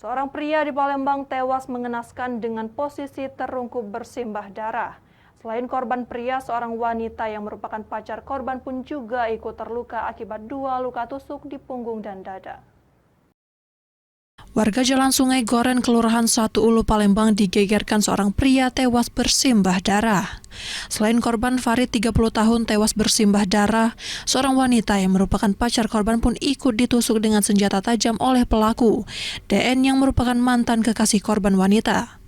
Seorang pria di Palembang tewas mengenaskan dengan posisi terungkup bersimbah darah. Selain korban pria, seorang wanita yang merupakan pacar korban pun juga ikut terluka akibat 2 luka tusuk di punggung dan dada. Warga Jalan Sungai Goren, Kelurahan 1 Ulu, Palembang digegerkan seorang pria tewas bersimbah darah. Selain korban, Farid 30 tahun tewas bersimbah darah, seorang wanita yang merupakan pacar korban pun ikut ditusuk dengan senjata tajam oleh pelaku, DN yang merupakan mantan kekasih korban wanita.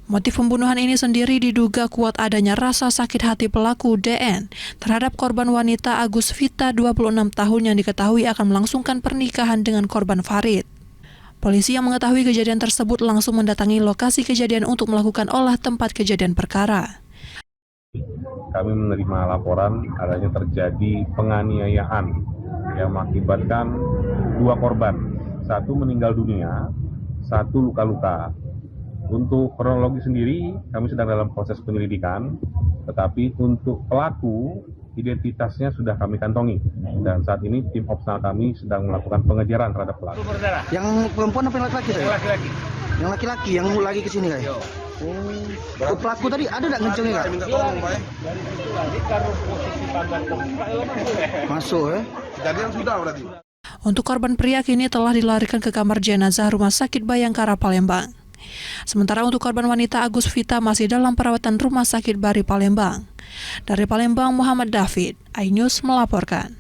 Motif pembunuhan ini sendiri diduga kuat adanya rasa sakit hati pelaku DN terhadap korban wanita Agus Vita 26 tahun yang diketahui akan melangsungkan pernikahan dengan korban Farid. Polisi yang mengetahui kejadian tersebut langsung mendatangi lokasi kejadian untuk melakukan olah tempat kejadian perkara. Kami menerima laporan adanya terjadi penganiayaan yang mengakibatkan 2 korban, 1 meninggal dunia, 1 luka-luka. Untuk kronologi sendiri kami sedang dalam proses penyelidikan, tetapi untuk pelaku identitasnya sudah kami kantongi dan saat ini tim opsional kami sedang melakukan pengejaran terhadap pelaku. Yang perempuan apa yang laki-laki? Yang laki-laki. Yang laki-laki yang lagi ke sini guys. Oh, pelaku tadi ada enggak ngencengnya kak? Masuk ya? Kejadian sudah berarti. Untuk korban pria kini telah dilarikan ke kamar jenazah Rumah Sakit Bayangkara Palembang. Sementara untuk korban wanita Agus Vita masih dalam perawatan Rumah Sakit Bari Palembang. Dari Palembang, Muhammad David, iNews melaporkan.